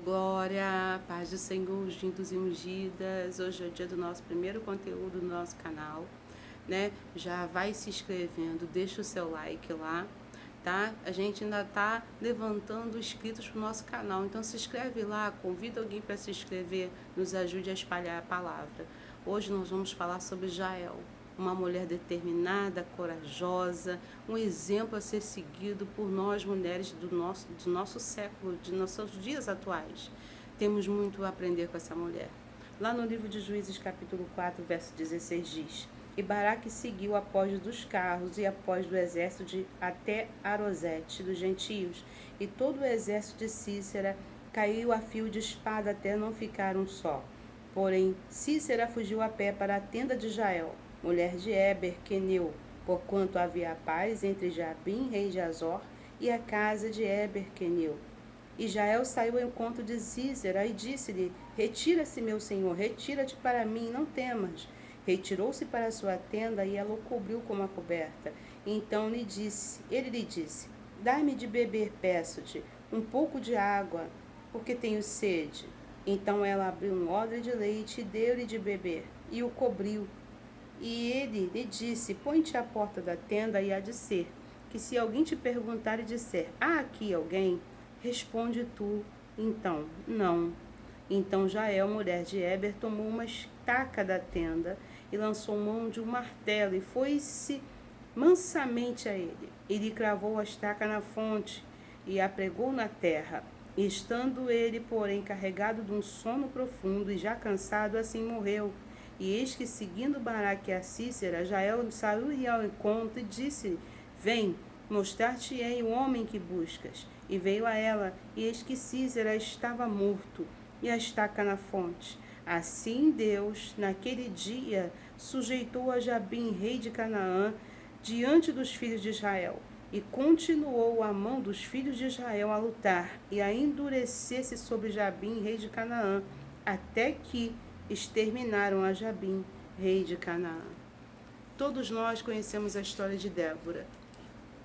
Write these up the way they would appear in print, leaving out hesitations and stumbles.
Glória, paz do Senhor, ungidos e ungidas. Hoje é o dia do nosso primeiro conteúdo no nosso canal, né? Já vai se inscrevendo, deixa o seu like lá, tá? A gente ainda tá levantando inscritos pro nosso canal, então se inscreve lá, convida alguém para se inscrever, nos ajude a espalhar a palavra. Hoje nós vamos falar sobre Jael, uma mulher determinada, corajosa, um exemplo a ser seguido por nós mulheres do nosso século, de nossos dias atuais. Temos muito a aprender com essa mulher. Lá no livro de Juízes, capítulo 4, verso 16 diz: E Baraque seguiu após dos carros e após do exército até Arosete dos gentios, e todo o exército de Cícera caiu a fio de espada até não ficar um só. Porém, Cícera fugiu a pé para a tenda de Jael, mulher de Éber, queneu, porquanto havia paz entre Jabim, rei de Azor, e a casa de Éber, queneu. E Jael saiu ao encontro de Cícera e disse-lhe: Retira-se, meu senhor, retira-te para mim, não temas. Retirou-se para sua tenda e ela o cobriu com uma coberta. Então ele lhe disse: Dá-me de beber, peço-te, um pouco de água, porque tenho sede. Então ela abriu um odre de leite e deu-lhe de beber, e o cobriu. E ele lhe disse: Põe-te à porta da tenda e há de ser, que se alguém te perguntar e disser: Há aqui alguém? Responde tu, então, não. Então Jael, mulher de Éber, tomou uma estaca da tenda e lançou mão de um martelo e foi-se mansamente a ele. E lhe cravou a estaca na fonte e a pregou na terra. E estando ele, porém, carregado de um sono profundo e já cansado, assim morreu. E eis que, seguindo Baraque a Cícera, Jael saiu-lhe ao encontro e disse-lhe: Vem, mostrar-te-ei o homem que buscas. E veio a ela, e eis que Cícera estava morto, e a estaca na fonte. Assim Deus, naquele dia, sujeitou a Jabim, rei de Canaã, diante dos filhos de Israel. E continuou a mão dos filhos de Israel a lutar, e a endurecer-se sobre Jabim, rei de Canaã, até que exterminaram a Jabim, rei de Canaã. Todos nós conhecemos a história de Débora.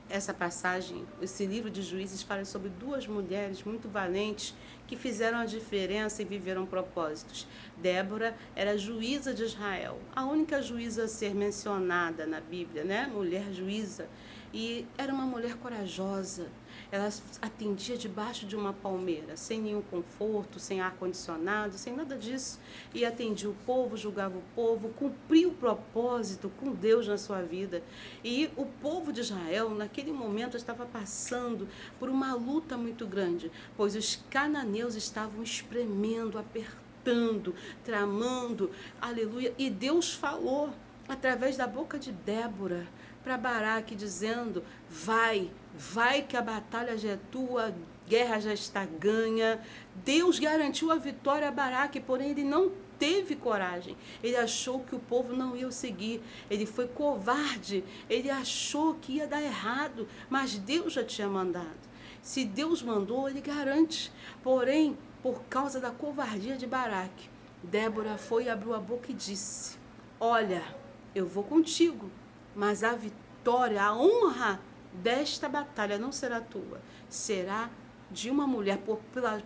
Essa passagem, esse livro de Juízes fala sobre duas mulheres muito valentes que fizeram a diferença e viveram propósitos. Débora era juíza de Israel, a única juíza a ser mencionada na Bíblia, né? Mulher juíza. E era uma mulher corajosa. Ela atendia debaixo de uma palmeira, sem nenhum conforto, sem ar-condicionado, sem nada disso. E atendia o povo, julgava o povo, cumpria o propósito com Deus na sua vida. E o povo de Israel, naquele momento, estava passando por uma luta muito grande, pois os cananeus estavam espremendo, apertando, tramando, aleluia. E Deus falou através da boca de Débora para Baraque, dizendo: vai que a batalha já é tua, a guerra já está ganha. Deus garantiu a vitória a Baraque, porém ele não teve coragem. Ele achou que o povo não ia o seguir. Ele foi covarde. Ele achou que ia dar errado, mas Deus já tinha mandado. Se Deus mandou, ele garante. Porém, por causa da covardia de Baraque, Débora foi, abriu a boca e disse: Olha, eu vou contigo, mas a vitória, a honra desta batalha não será tua, será de uma mulher,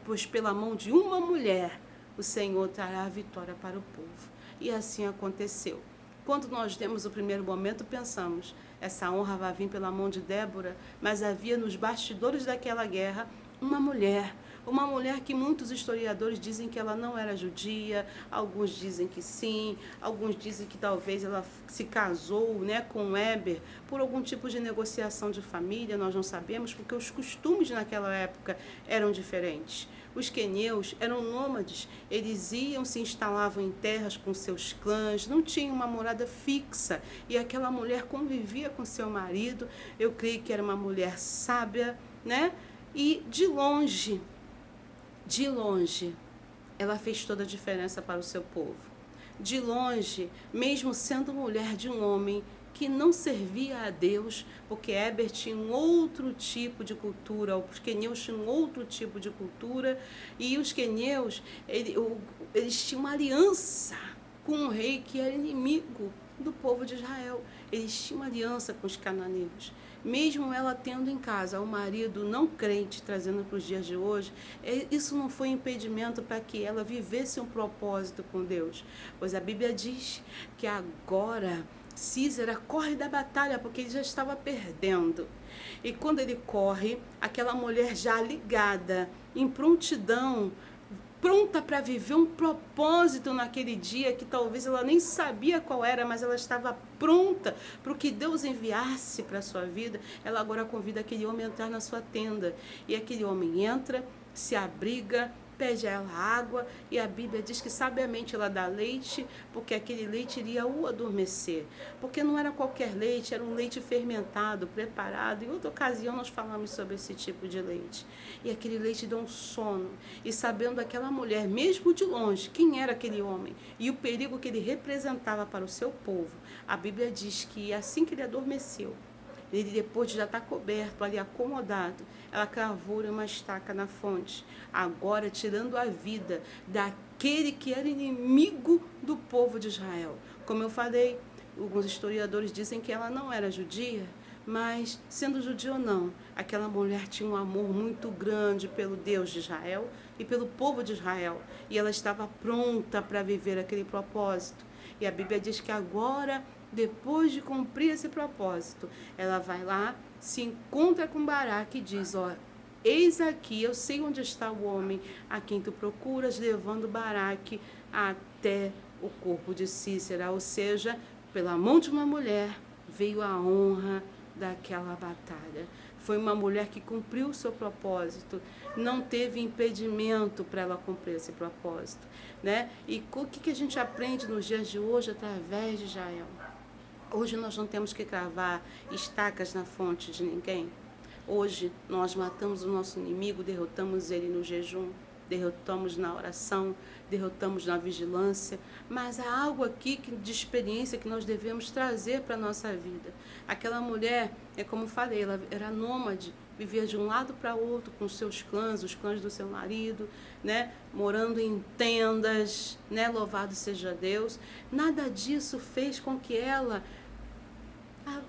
pois pela mão de uma mulher o Senhor trará a vitória para o povo. E assim aconteceu. Quando nós temos o primeiro momento, pensamos: essa honra vai vir pela mão de Débora, mas havia nos bastidores daquela guerra uma mulher que muitos historiadores dizem que ela não era judia, alguns dizem que sim, alguns dizem que talvez ela se casou, né, com Éber por algum tipo de negociação de família, nós não sabemos, porque os costumes naquela época eram diferentes. Os queneus eram nômades, eles iam, se instalavam em terras com seus clãs, não tinham uma morada fixa, e aquela mulher convivia com seu marido. Eu creio que era uma mulher sábia, né? E de longe, ela fez toda a diferença para o seu povo. De longe, mesmo sendo mulher de um homem que não servia a Deus, porque Éber tinha um outro tipo de cultura, os queneus tinham um outro tipo de cultura, e os queneus, eles tinham uma aliança com um rei que era inimigo do povo de Israel. Eles tinham uma aliança com os cananeus. mesmo ela tendo em casa o marido não crente, trazendo para os dias de hoje, isso não foi impedimento para que ela vivesse um propósito com Deus. Pois a Bíblia diz que agora Císera corre da batalha porque ele já estava perdendo. E quando ele corre, aquela mulher já ligada, em prontidão, pronta para viver um propósito naquele dia que talvez ela nem sabia qual era, mas ela estava pronta para o que Deus enviasse para a sua vida. Ela agora convida aquele homem a entrar na sua tenda. E aquele homem entra, se abriga, pede a ela água, e a Bíblia diz que sabiamente ela dá leite, porque aquele leite iria o adormecer. Porque não era qualquer leite, era um leite fermentado, preparado. Em outra ocasião nós falamos sobre esse tipo de leite. E aquele leite deu um sono. E sabendo aquela mulher, mesmo de longe, quem era aquele homem e o perigo que ele representava para o seu povo, a Bíblia diz que assim que ele adormeceu, ele, depois de já estar coberto, ali acomodado, ela cravou uma estaca na fonte, agora tirando a vida daquele que era inimigo do povo de Israel. Como eu falei, alguns historiadores dizem que ela não era judia, mas sendo judia ou não, aquela mulher tinha um amor muito grande pelo Deus de Israel e pelo povo de Israel, e ela estava pronta para viver aquele propósito. E a Bíblia diz que agora, depois de cumprir esse propósito, ela vai lá, se encontra com Baraque e diz, ó, eis aqui, eu sei onde está o homem a quem tu procuras, levando Baraque até o corpo de Císera. Ou seja, pela mão de uma mulher veio a honra daquela batalha. Foi uma mulher que cumpriu o seu propósito, não teve impedimento para ela cumprir esse propósito, né? E o que a gente aprende nos dias de hoje através de Israel? Hoje nós não temos que cravar estacas na fonte de ninguém. Hoje nós matamos o nosso inimigo, derrotamos ele no jejum, derrotamos na oração, derrotamos na vigilância, mas há algo aqui de experiência que nós devemos trazer para a nossa vida. Aquela mulher, é como falei, ela era nômade, vivia de um lado para outro com seus clãs, os clãs do seu marido, né, morando em tendas, né, louvado seja Deus. Nada disso fez com que ela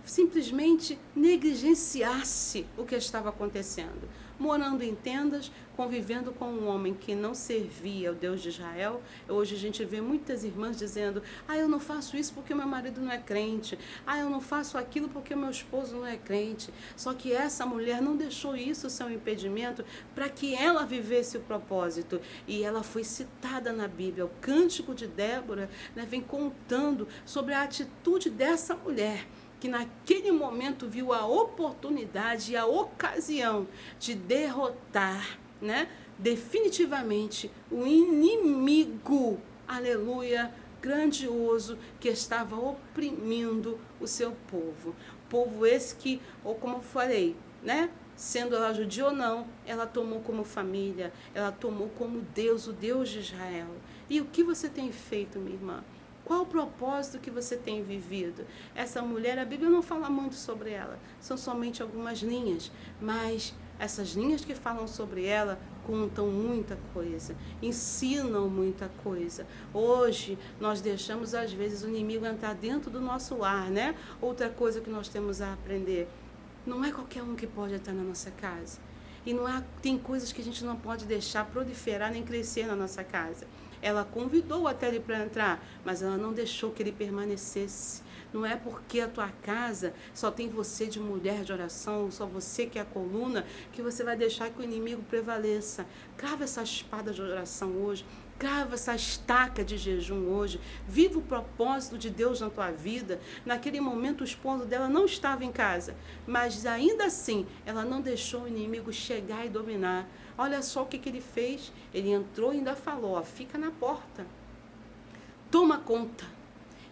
simplesmente negligenciasse o que estava acontecendo. Morando em tendas, convivendo com um homem que não servia ao Deus de Israel. Hoje a gente vê muitas irmãs dizendo, eu não faço isso porque o meu marido não é crente, eu não faço aquilo porque o meu esposo não é crente. Só que essa mulher não deixou isso ser um impedimento para que ela vivesse o propósito. E ela foi citada na Bíblia. O Cântico de Débora, né, vem contando sobre a atitude dessa mulher, que naquele momento viu a oportunidade e a ocasião de derrotar, né, definitivamente o inimigo, aleluia, grandioso, que estava oprimindo o seu povo. Povo esse que, ou como eu falei, né, sendo ela judia ou não, ela tomou como família, ela tomou como Deus, o Deus de Israel. E o que você tem feito, minha irmã? Qual o propósito que você tem vivido? Essa mulher, a Bíblia não fala muito sobre ela, são somente algumas linhas, mas essas linhas que falam sobre ela contam muita coisa, ensinam muita coisa. Hoje, nós deixamos, às vezes, o inimigo entrar dentro do nosso lar, né? Outra coisa que nós temos a aprender, não é qualquer um que pode entrar na nossa casa. E tem coisas que a gente não pode deixar proliferar nem crescer na nossa casa. Ela convidou até ele para entrar, mas ela não deixou que ele permanecesse. Não é porque a tua casa só tem você de mulher de oração, só você que é a coluna, que você vai deixar que o inimigo prevaleça. Crava essa espada de oração hoje. Crava essa estaca de jejum hoje. Viva o propósito de Deus na tua vida. Naquele momento o esposo dela não estava em casa, mas ainda assim ela não deixou o inimigo chegar e dominar. Olha só o que ele fez. Ele entrou e ainda falou, fica na porta. Toma conta.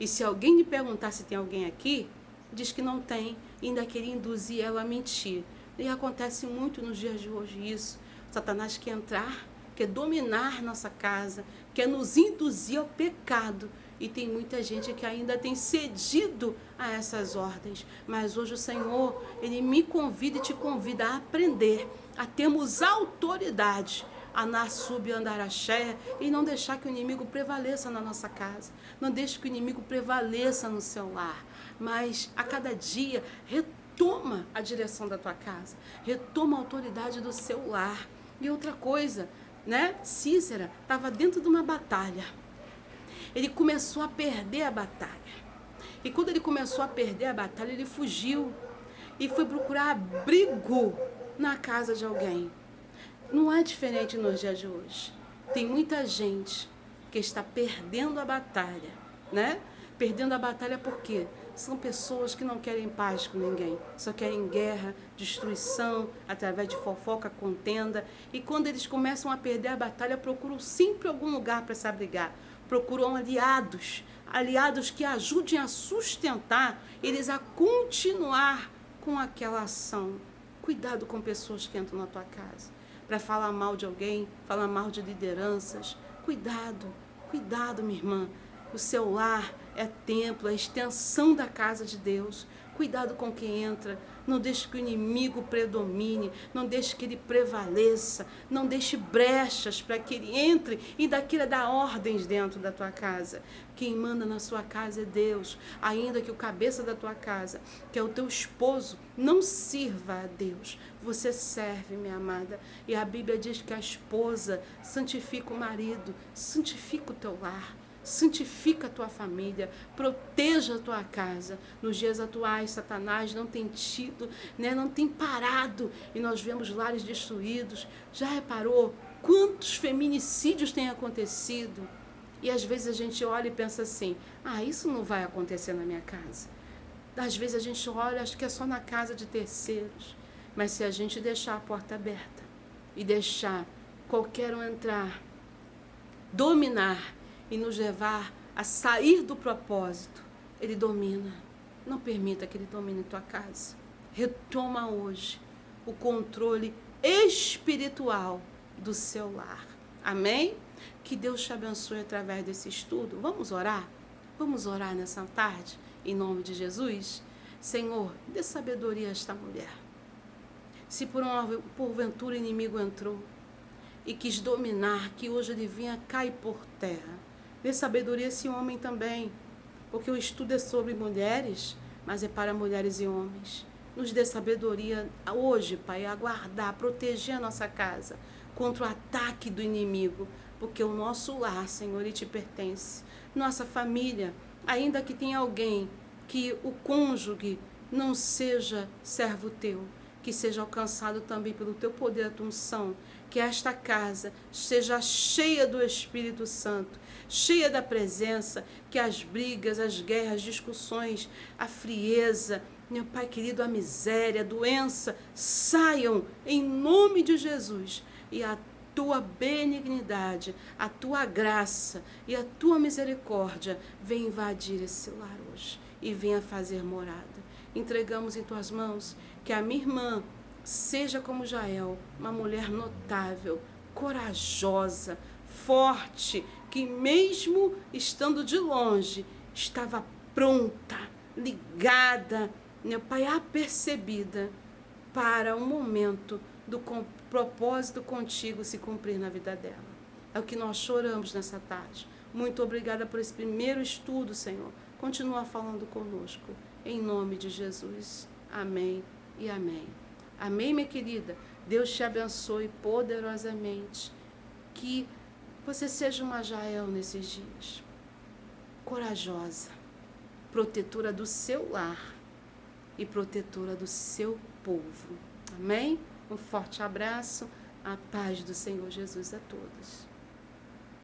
E se alguém lhe perguntar se tem alguém aqui, diz que não tem. E ainda queria induzir ela a mentir. E acontece muito nos dias de hoje isso. Satanás quer entrar, quer dominar nossa casa, quer nos induzir ao pecado. E tem muita gente que ainda tem cedido a essas ordens. Mas hoje o Senhor, Ele me convida e te convida a aprender, a termos autoridade, a na sub-andaraxé, e não deixar que o inimigo prevaleça na nossa casa. Não deixe que o inimigo prevaleça no seu lar. Mas a cada dia, retoma a direção da tua casa, retoma a autoridade do seu lar. E outra coisa, né? Cícera estava dentro de uma batalha. Ele começou a perder a batalha. E quando ele começou a perder a batalha, ele fugiu e foi procurar abrigo na casa de alguém. Não é diferente nos dias de hoje. Tem muita gente que está perdendo a batalha, né? Perdendo a batalha por quê? São pessoas que não querem paz com ninguém, só querem guerra, destruição, através de fofoca, contenda. E quando eles começam a perder a batalha, procuram sempre algum lugar para se abrigar. Procuram aliados, aliados que ajudem a sustentar eles a continuar com aquela ação. Cuidado com pessoas que entram na tua casa para falar mal de alguém, falar mal de lideranças. Cuidado, cuidado, minha irmã. O seu lar é templo, é extensão da casa de Deus. Cuidado com quem entra. Não deixe que o inimigo predomine. Não deixe que ele prevaleça. Não deixe brechas para que ele entre e daquilo dar ordens dentro da tua casa. Quem manda na sua casa é Deus. Ainda que o cabeça da tua casa, que é o teu esposo, não sirva a Deus. Você serve, minha amada. E a Bíblia diz que a esposa santifica o marido, santifica o teu lar. Santifica a tua família, proteja a tua casa. Nos dias atuais, Satanás não tem tido, né, não tem parado, e nós vemos lares destruídos. Já reparou quantos feminicídios têm acontecido? E às vezes a gente olha e pensa assim, isso não vai acontecer na minha casa. Às vezes a gente olha, acho que é só na casa de terceiros. Mas se a gente deixar a porta aberta e deixar qualquer um entrar, dominar, e nos levar a sair do propósito, ele domina. Não permita que ele domine tua casa. Retoma hoje o controle espiritual do seu lar. Amém? Que Deus te abençoe através desse estudo. Vamos orar? Vamos orar nessa tarde, em nome de Jesus? Senhor, dê sabedoria a esta mulher. Se porventura o inimigo entrou e quis dominar, que hoje ele venha cair por terra. Dê sabedoria a esse homem também, porque o estudo é sobre mulheres, mas é para mulheres e homens. Nos dê sabedoria hoje, Pai, a guardar, proteger a nossa casa contra o ataque do inimigo, porque o nosso lar, Senhor, ele te pertence. Nossa família, ainda que tenha alguém que o cônjuge não seja servo teu, que seja alcançado também pelo teu poder, a tua unção, que esta casa seja cheia do Espírito Santo, cheia da presença, que as brigas, as guerras, as discussões, a frieza, meu Pai querido, a miséria, a doença, saiam em nome de Jesus, e a tua benignidade, a tua graça e a tua misericórdia venha invadir esse lar hoje e venha fazer morada. Entregamos em tuas mãos que a minha irmã seja como Jael, uma mulher notável, corajosa, forte, que mesmo estando de longe, estava pronta, ligada, meu Pai, apercebida para o momento do propósito contigo se cumprir na vida dela. É o que nós choramos nessa tarde. Muito obrigada por esse primeiro estudo, Senhor. Continua falando conosco, em nome de Jesus. Amém e amém. Amém, minha querida? Deus te abençoe poderosamente. Que você seja uma Jael nesses dias. Corajosa, protetora do seu lar e protetora do seu povo. Amém? Um forte abraço. A paz do Senhor Jesus a todos.